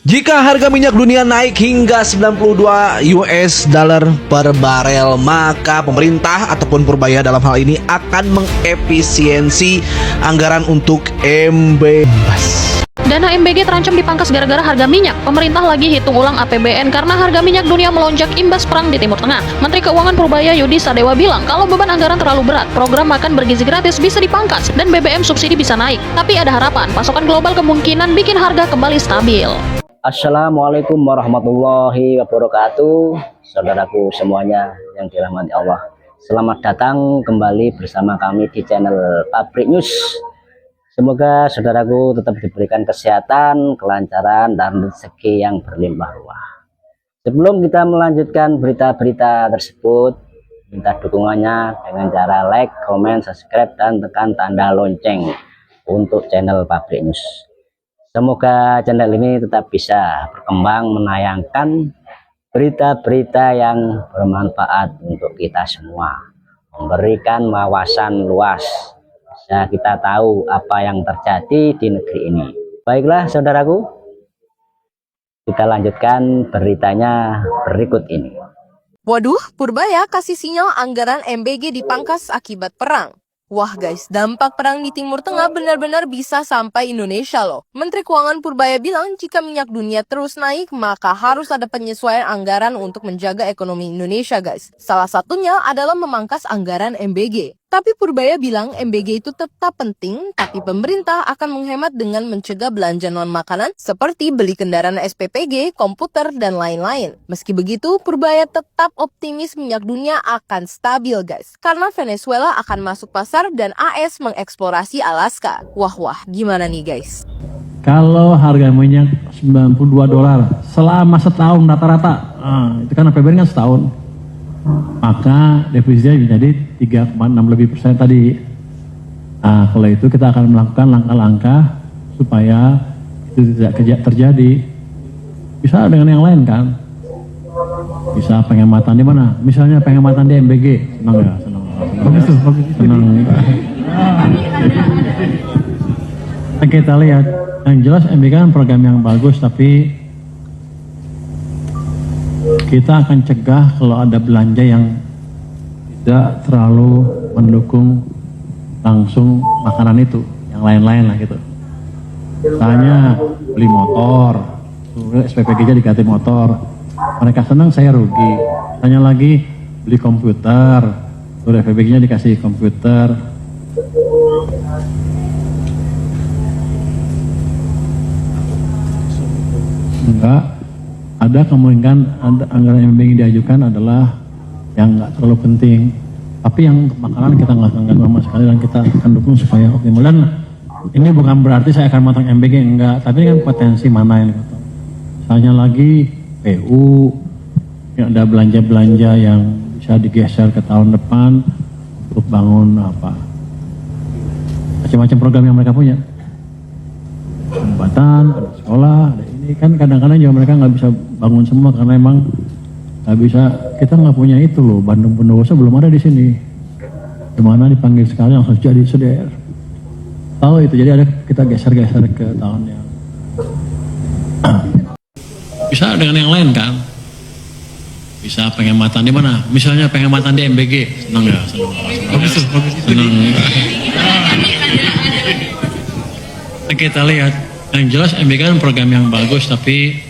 Jika harga minyak dunia naik hingga 92 US dollar per barel, maka pemerintah ataupun Purbaya dalam hal ini akan mengefisiensi anggaran untuk MBG. Dana MBG terancam dipangkas gara-gara harga minyak. Pemerintah lagi hitung ulang APBN karena harga minyak dunia melonjak imbas perang di Timur Tengah. Menteri Keuangan Purbaya Yudi Sadewa bilang kalau beban anggaran terlalu berat, program makan bergizi gratis bisa dipangkas dan BBM subsidi bisa naik. Tapi ada harapan, pasokan global kemungkinan bikin harga kembali stabil. Assalamualaikum warahmatullahi wabarakatuh. Saudaraku semuanya yang dirahmati Allah, selamat datang kembali bersama kami di channel Pabrik News. Semoga saudaraku tetap diberikan kesehatan, kelancaran, dan rezeki yang berlimpah ruah. Sebelum kita melanjutkan berita-berita tersebut, minta dukungannya dengan cara like, comment, subscribe, dan tekan tanda lonceng untuk channel Pabrik News. Semoga channel ini tetap bisa berkembang menayangkan berita-berita yang bermanfaat untuk kita semua, memberikan wawasan luas, bisa kita tahu apa yang terjadi di negeri ini. Baiklah saudaraku, kita lanjutkan beritanya berikut ini. Waduh, Purbaya kasih sinyal anggaran MBG dipangkas akibat perang. Wah guys, dampak perang di Timur Tengah benar-benar bisa sampai Indonesia loh. Menteri Keuangan Purbaya bilang jika minyak dunia terus naik, maka harus ada penyesuaian anggaran untuk menjaga ekonomi Indonesia guys. Salah satunya adalah memangkas anggaran MBG. Tapi Purbaya bilang MBG itu tetap penting, tapi pemerintah akan menghemat dengan mencegah belanja non-makanan seperti beli kendaraan SPPG, komputer, dan lain-lain. Meski begitu, Purbaya tetap optimis minyak dunia akan stabil guys. Karena Venezuela akan masuk pasar dan AS mengeksplorasi Alaska. Wah, gimana nih guys? Kalau harga minyak 92 dolar selama setahun rata-rata, itu kan APBN kan setahun, maka defisitnya menjadi 3,6 lebih persen tadi. Nah, kalau itu kita akan melakukan langkah-langkah supaya itu tidak terjadi. Bisa dengan yang lain kan? Bisa penghematan di mana? Misalnya penghematan di MBG. Senang ya? Senang. Senang. Kita lihat, yang jelas MBG kan program yang bagus, tapi kita akan cegah kalau ada belanja yang tidak terlalu mendukung langsung makanan itu, yang lain-lain lah gitu. Misalnya beli motor, SPPG-nya diganti motor, mereka senang, saya rugi. Misalnya lagi beli komputer, SPPG-nya dikasih komputer. Enggak. Ada kemungkinan anggaran yang ingin diajukan adalah yang nggak terlalu penting, tapi yang untuk makanan kita nggak akan sama sekali dan kita akan dukung supaya optimal. Dan ini bukan berarti saya akan matang MBG, enggak, tapi ini kan potensi mana yang gitu. Misalnya lagi PU yang ada belanja-belanja yang bisa digeser ke tahun depan untuk bangun apa macam-macam program yang mereka punya, jembatan, ada sekolah, ada ini kan kadang-kadang juga mereka nggak bisa bangun semua karena emang nggak bisa, kita nggak punya itu loh, Bandung Bondowoso belum ada di sini, dimana dipanggil sekali langsung jadi SDR, tahu itu, jadi ada kita geser-geser ke tahun yang bisa dengan yang lain kan, bisa penghematan di mana, misalnya penghematan di MBG, senang ya, senang. Kita lihat, yang jelas MBG kan program yang bagus, tapi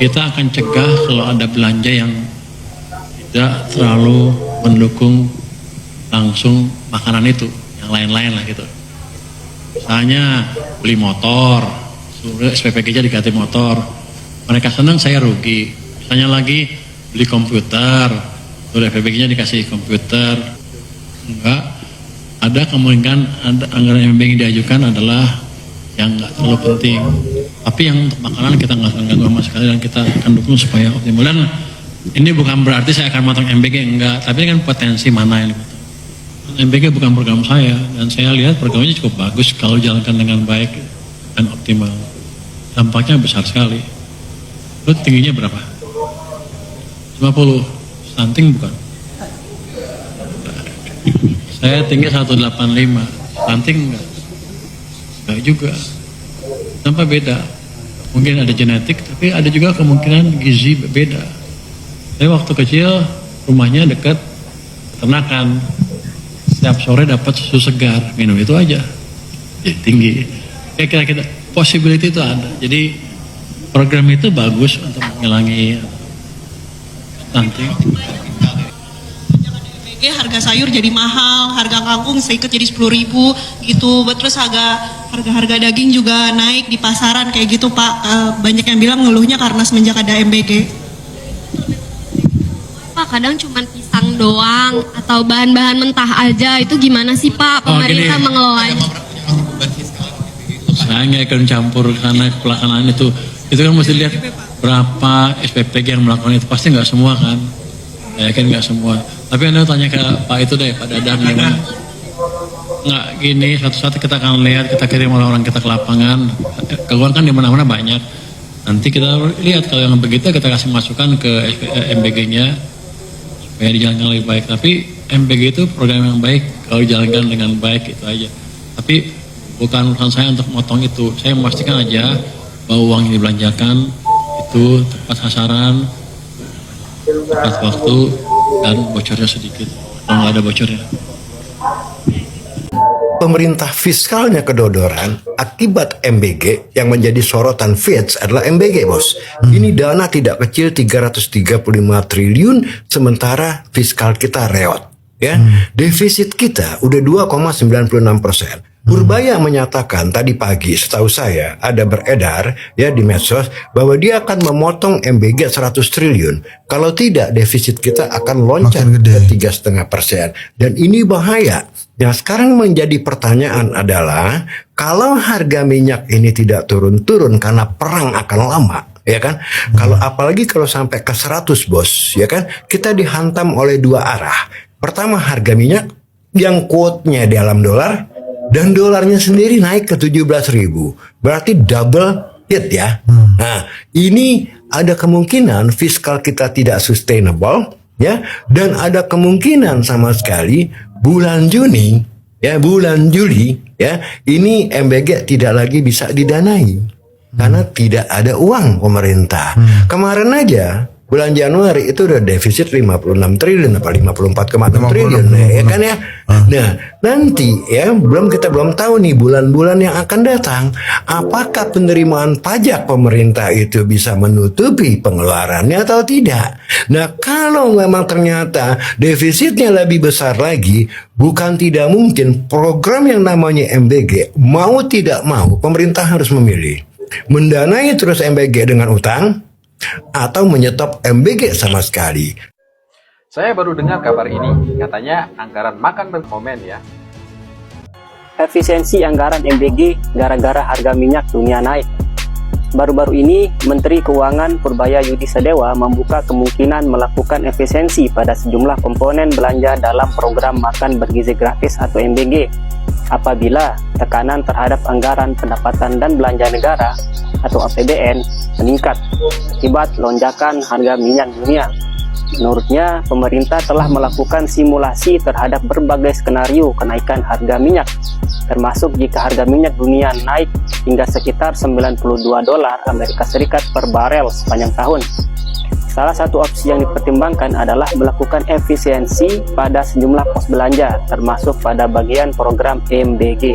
kita akan cegah kalau ada belanja yang tidak terlalu mendukung langsung makanan itu, yang lain-lain lah gitu. Misalnya beli motor, SPPG-nya diganti motor, mereka senang, saya rugi. Misalnya lagi beli komputer, SPPG-nya dikasih komputer, enggak. Ada kemungkinan anggaran yang ingin diajukan adalah yang nggak terlalu penting, tapi yang untuk makanan kita nggak akan ganggu sama sekali dan kita akan dukung supaya optimal. Dan ini bukan berarti saya akan matang MBG, enggak, tapi ini kan potensi mana yang gitu. MBG bukan program saya, dan saya lihat programnya cukup bagus kalau dijalankan dengan baik dan optimal. Dampaknya besar sekali. Lu tingginya berapa? 50 stunting bukan? Saya tinggi 185, stunting enggak juga. Kenapa beda? Mungkin ada genetik, tapi ada juga kemungkinan gizi beda. Saya waktu kecil rumahnya dekat peternakan, setiap sore dapat susu segar, minum itu aja, jadi tinggi. Ya kira-kira possibility itu ada. Jadi program itu bagus untuk mengurangi stunting. Harga sayur jadi mahal, harga kangkung seikat jadi 10.000 gitu. Terus harga daging juga naik di pasaran kayak gitu Pak. Banyak yang bilang ngeluhnya karena semenjak ada MBG. Pak, kadang cuma pisang doang atau bahan-bahan mentah aja, itu gimana sih Pak pemerintah mengelolanya? Saya nggak akan campur karena pelaksanaan itu kan mesti lihat berapa SPPG yang melakukan itu, pasti nggak semua kan. Ya kan nggak semua. Tapi Anda tanya ke Pak itu deh, Pak Dadang gimana? Nggak gini, satu-satu kita akan lihat, kita kirim orang-orang kita ke lapangan. Keluhan kan di mana-mana banyak. Nanti kita lihat kalau yang begitu kita kasih masukan ke MBG-nya supaya dijalankan lebih baik. Tapi MBG itu program yang baik kalau dijalankan dengan baik itu aja. Tapi bukan urusan saya untuk motong itu. Saya memastikan aja bahwa uang yang dibelanjakan itu tepat sasaran, tepat waktu, dan bocornya sedikit. Kalau nggak ada bocornya. Pemerintah fiskalnya kedodoran akibat MBG. Yang menjadi sorotan Fitch adalah MBG, bos. Ini dana tidak kecil 335 triliun, sementara fiskal kita reot. Ya, defisit kita udah 2,96%. Purbaya menyatakan tadi pagi, setahu saya ada beredar ya di medsos bahwa dia akan memotong MBG 100 triliun. Kalau tidak, defisit kita akan loncat ke 3,5%. Dan ini bahaya. Yang sekarang menjadi pertanyaan adalah kalau harga minyak ini tidak turun-turun karena perang akan lama, ya kan? Kalau apalagi kalau sampai ke 100, bos, ya kan? Kita dihantam oleh dua arah. Pertama, harga minyak yang quote-nya dalam dolar, dan dolarnya sendiri naik ke 17.000. Berarti double hit ya. Nah, ini ada kemungkinan fiskal kita tidak sustainable ya, dan ada kemungkinan sama sekali bulan Juni ya, bulan Juli ya, ini MBG tidak lagi bisa didanai karena tidak ada uang pemerintah. Kemarin aja bulan Januari itu udah defisit 56 triliun apa 54,6 triliun ya kan ya. Nah, nanti ya kita belum tahu nih bulan-bulan yang akan datang apakah penerimaan pajak pemerintah itu bisa menutupi pengeluarannya atau tidak. Nah, kalau memang ternyata defisitnya lebih besar lagi, bukan tidak mungkin program yang namanya MBG mau tidak mau pemerintah harus memilih mendanai terus MBG dengan utang atau menyetop MBG sama sekali. Saya baru dengar kabar ini, katanya anggaran makan berkomen ya. Efisiensi anggaran MBG gara-gara harga minyak dunia naik. Baru-baru ini, Menteri Keuangan Purbaya Yudi Sadewa membuka kemungkinan melakukan efisiensi pada sejumlah komponen belanja dalam program makan bergizi gratis atau MBG apabila tekanan terhadap anggaran pendapatan dan belanja negara atau APBN meningkat akibat lonjakan harga minyak dunia. Menurutnya, pemerintah telah melakukan simulasi terhadap berbagai skenario kenaikan harga minyak, termasuk jika harga minyak dunia naik hingga sekitar 92 dolar Amerika Serikat per barel sepanjang tahun. Salah satu opsi yang dipertimbangkan adalah melakukan efisiensi pada sejumlah pos belanja, termasuk pada bagian program MBG.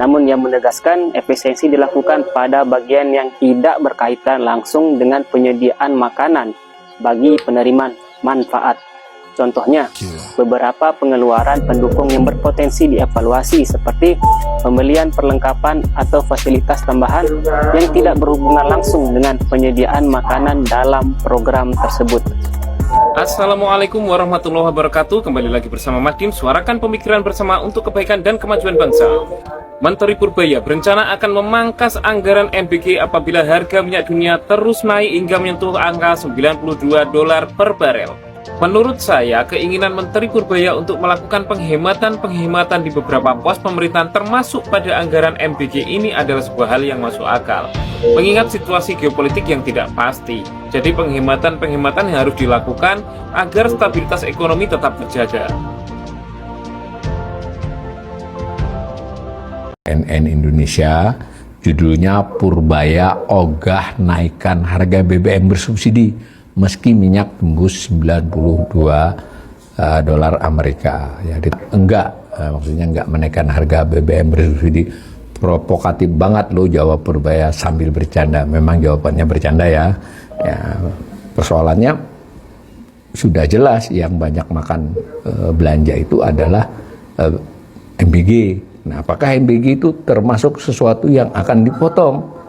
Namun ia menegaskan efisiensi dilakukan pada bagian yang tidak berkaitan langsung dengan penyediaan makanan bagi penerima manfaat. Contohnya, beberapa pengeluaran pendukung yang berpotensi dievaluasi seperti pembelian perlengkapan atau fasilitas tambahan yang tidak berhubungan langsung dengan penyediaan makanan dalam program tersebut. Assalamualaikum warahmatullahi wabarakatuh. Kembali lagi bersama Madin, suarakan pemikiran bersama untuk kebaikan dan kemajuan bangsa. Menteri Purbaya berencana akan memangkas anggaran MBG apabila harga minyak dunia terus naik hingga menyentuh angka 92 dolar per barel. Menurut saya, keinginan Menteri Purbaya untuk melakukan penghematan di beberapa pos pemerintahan termasuk pada anggaran MBG ini adalah sebuah hal yang masuk akal. Mengingat situasi geopolitik yang tidak pasti, jadi penghematan yang harus dilakukan agar stabilitas ekonomi tetap terjaga. CNN Indonesia Judulnya Purbaya ogah naikkan harga BBM bersubsidi meski minyak tembus 92 dolar Amerika. Ya, maksudnya enggak menaikkan harga BBM bersubsidi. Provokatif banget lo jawab Purbaya sambil bercanda. Memang jawabannya bercanda ya. Persoalannya sudah jelas yang banyak makan belanja itu adalah MBG. Nah, apakah MBG itu termasuk sesuatu yang akan dipotong?